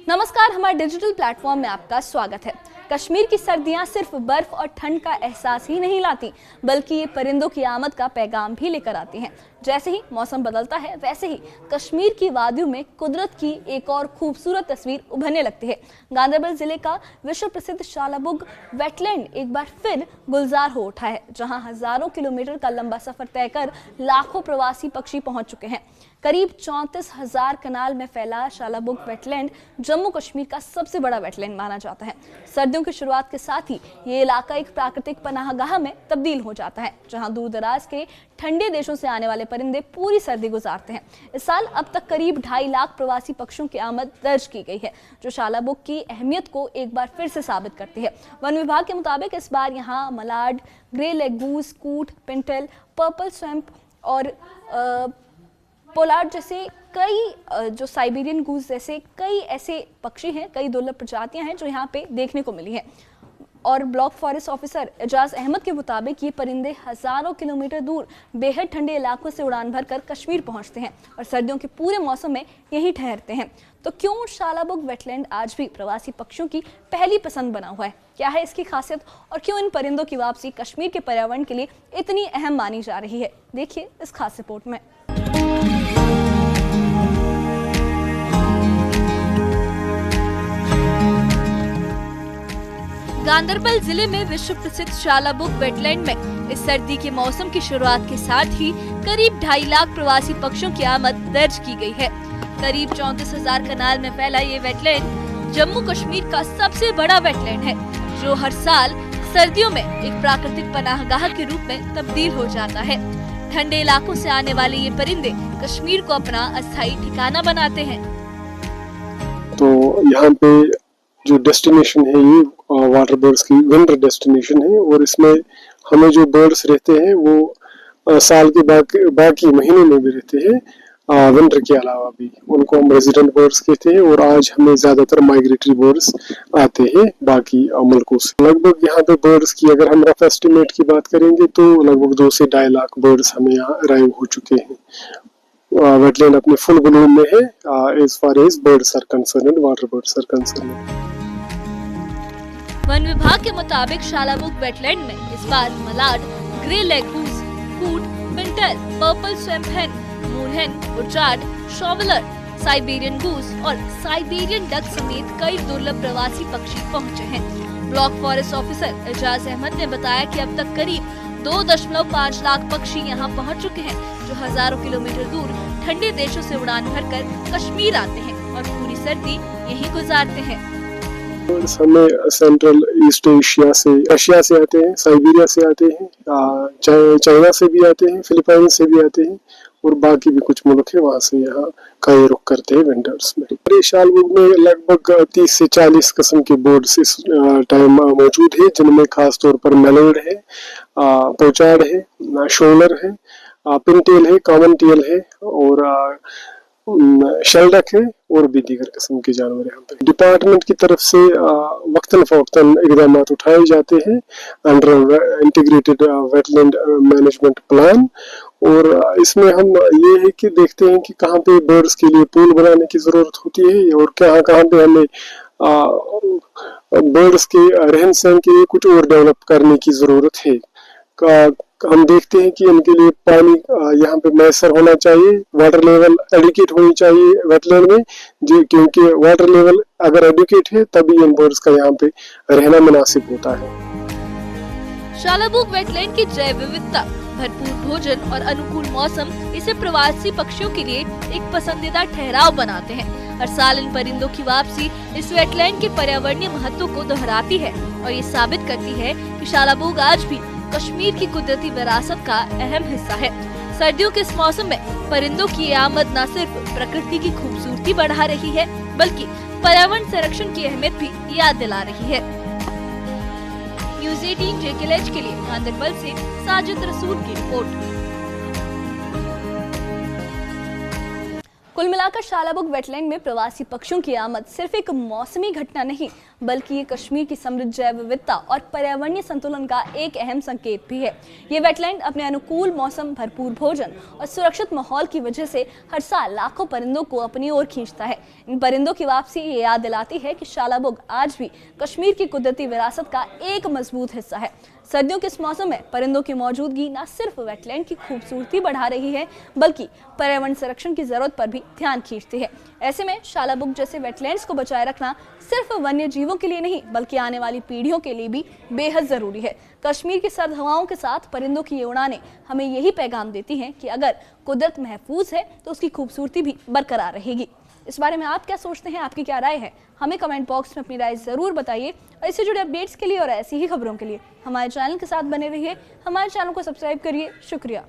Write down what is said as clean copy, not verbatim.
नमस्कार, हमारे digital platform में आपका स्वागत है। कश्मीर की सर्दियां सिर्फ बर्फ और ठंड का एहसास ही नहीं लाती, बल्कि ये परिंदों की आमद का पैगाम भी लेकर आती हैं। जैसे ही मौसम बदलता है, वैसे ही कश्मीर की वादियों में कुदरत की एक और खूबसूरत तस्वीर उभरने लगती है। गांधरबल जिले का विश्व प्रसिद्ध शालाबुग वेटलैंड एक बार फिर गुलजार हो उठा है, जहां हजारों किलोमीटर का लंबा सफर तय कर लाखों प्रवासी पक्षी पहुंच चुके हैं। करीब 34,000 कनाल में फैला शालाबुग वेटलैंड जम्मू कश्मीर का सबसे बड़ा वेटलैंड माना जाता है। सर्दियों की शुरुआत के साथ ही ये इलाका एक प्राकृतिक पनाहगाह में तब्दील हो जाता है, जहां दूर दराज के ठंडे देशों से आने वाले परिंदे पूरी सर्दी गुजारते हैं। इस साल अब तक करीब 2.5 लाख प्रवासी पक्षियों की आमद दर्ज की गई है, जो शालाबुग की अहमियत को एक बार फिर से साबित करती है। वन विभाग के मुताबिक इस बार यहाँ Malad, greylag goose, coot, pintail, purple swamp और पोलार्ड जैसे कई जो साइबेरियन गूस जैसे कई ऐसे पक्षी हैं, कई दुर्लभ प्रजातियां हैं जो यहाँ पे देखने को मिली हैं। और block forest officer Ejaz Ahmad के मुताबिक ये परिंदे हजारों किलोमीटर दूर बेहद ठंडे इलाकों से उड़ान भरकर कश्मीर पहुंचते हैं और सर्दियों के पूरे मौसम में यहीं ठहरते हैं। तो क्यों शालाबुग वेटलैंड आज भी प्रवासी पक्षियों की पहली पसंद बना हुआ है? क्या है इसकी खासियत और क्यों इन परिंदों की वापसी कश्मीर के पर्यावरण के लिए इतनी अहम मानी जा रही है? देखिए इस खास रिपोर्ट में। गांधरबल जिले में विश्व प्रसिद्ध शालाबुग वेटलैंड में इस सर्दी के मौसम की शुरुआत के साथ ही करीब 2.5 लाख प्रवासी पक्षियों की आमद दर्ज की गई है। करीब 34,000 कनाल में फैला ये वेटलैंड जम्मू कश्मीर का सबसे बड़ा वेटलैंड है, जो हर साल सर्दियों में एक प्राकृतिक पनाहगाह के रूप में तब्दील हो जाता है। ठंडे इलाकों से आने वाले ये परिंदे कश्मीर को अपना अस्थायी ठिकाना बनाते हैं। तो यहाँ पे जो डेस्टिनेशन है ये वाटर बर्ड्स की विंटर डेस्टिनेशन है, और इसमें हमें जो बर्ड्स रहते हैं वो साल के बाकी महीनों में भी रहते हैं, विंटर के अलावा भी। उनको हम रेजिडेंट बर्ड्स कहते हैं, और आज हमें ज्यादातर माइग्रेटरी बर्ड्स आते हैं बाकी मुल्कों से। लगभग यहाँ पे बर्ड्स की अगर हम रफ एस्टिमेट की बात करेंगे तो लगभग 2 से 2.5 लाख बर्ड्स हमें यहाँ अराइव हो चुके हैं। वेटलैंड अपने फुल ब्लूम में है as far as birds are concerned, water birds are concerned. वन विभाग के मुताबिक शालाबुग वेटलैंड में इस बार mallard, greylag goose, coot, pintail, purple swamp hen, moorhen, उर्चार्ड, शॉवलर, साइबेरियन गूस और साइबेरियन डक समेत कई दुर्लभ प्रवासी पक्षी पहुंचे हैं। Block forest officer Ejaz Ahmad ने बताया कि अब तक करीब 2.5 लाख पक्षी यहाँ पहुँच चुके हैं, जो हजारों किलोमीटर दूर ठंडे देशों से उड़ान भरकर कश्मीर आते हैं और पूरी सर्दी यहीं गुजारते हैं। हमें सेंट्रल ईस्ट एशिया से, रशिया से आते हैं, साइबेरिया से आते हैं, चाइना से भी आते हैं, फिलीपाइन से भी आते हैं, और बाकी भी कुछ मुल्क है वहाँ से यहाँ का रुख करते हैं विंटर्स में। शालाबुग में लगभग 30 से 40 किस्म के बर्ड्स इस टाइम मौजूद है, जिनमें खास तौर पर मैलर्ड है, पोचार्ड है, शोलर है, पिनटेल है, कॉमन टेल है, और शेल्डक है, और भी दीगर किस्म के जानवर यहाँ पे। डिपार्टमेंट की तरफ से वक्तन फवक्तन इकदाम उठाए जाते हैं under integrated wetland management plan, और इसमें हम ये है कि देखते हैं कि कहाँ पे बर्ड्स के लिए पूल बनाने की जरूरत होती है, और कहाँ पे हमें बर्ड्स के रहन सहन के लिए कुछ और डेवलप करने की जरूरत है। हम देखते हैं कि इनके लिए पानी यहाँ पे मैसर होना चाहिए, वाटर लेवल एडुकेट होनी चाहिए वेटलैंड में, जो क्योंकि वाटर लेवल अगर एडुकेट है तभी इन बर्ड्स का यहाँ पे रहना मुनासिब होता है। शालाबुग वेटलैंड की जैव विविधता, भरपूर भोजन और अनुकूल मौसम इसे प्रवासी पक्षियों के लिए एक पसंदीदा ठहराव बनाते हैं। हर साल इन परिंदों की वापसी इस वेटलैंड के पर्यावरणीय महत्व को दोहराती है और ये साबित करती है कि शालाबुग आज भी कश्मीर की कुदरती विरासत का अहम हिस्सा है। सर्दियों के इस मौसम में परिंदों की आमद न सिर्फ प्रकृति की खूबसूरती बढ़ा रही है, बल्कि पर्यावरण संरक्षण की अहमियत भी याद दिला रही है। न्यूज़ 18 JKLH के लिए गांधरबल से साजिद रसूल की रिपोर्ट। कुल मिलाकर शालाबुग वेटलैंड में प्रवासी पक्षियों की आमद सिर्फ एक मौसमी घटना नहीं, बल्कि ये कश्मीर की समृद्ध जैव विविधता और पर्यावरणीय संतुलन का एक अहम संकेत भी है। ये वेटलैंड अपने अनुकूल मौसम, भरपूर भोजन और सुरक्षित माहौल की वजह से हर साल लाखों परिंदों को अपनी ओर खींचता है। इन परिंदों की वापसी ये याद दिलाती है कि शालाबुग आज भी कश्मीर की कुदरती विरासत का एक मजबूत हिस्सा है। सर्दियों के इस मौसम में परिंदों की मौजूदगी न सिर्फ वेटलैंड की खूबसूरती बढ़ा रही है, बल्कि पर्यावरण संरक्षण की जरूरत पर भी ध्यान खींचती है। ऐसे में शालाबुग जैसे वेटलैंड्स को बचाए रखना सिर्फ वन्य जीवों के लिए नहीं, बल्कि आने वाली पीढ़ियों के लिए भी बेहद जरूरी है। कश्मीर की सर्द हवाओं के साथ परिंदों की ये उड़ानें हमें यही पैगाम देती हैं कि अगर कुदरत महफूज है तो उसकी खूबसूरती भी बरकरार रहेगी। इस बारे में आप क्या सोचते हैं, आपकी क्या राय है? हमें कमेंट बॉक्स में अपनी राय जरूर बताइए। और इससे जुड़े अपडेट्स के लिए और ऐसी ही खबरों के लिए हमारे चैनल के साथ बने रहिए। हमारे चैनल को सब्सक्राइब करिए। शुक्रिया।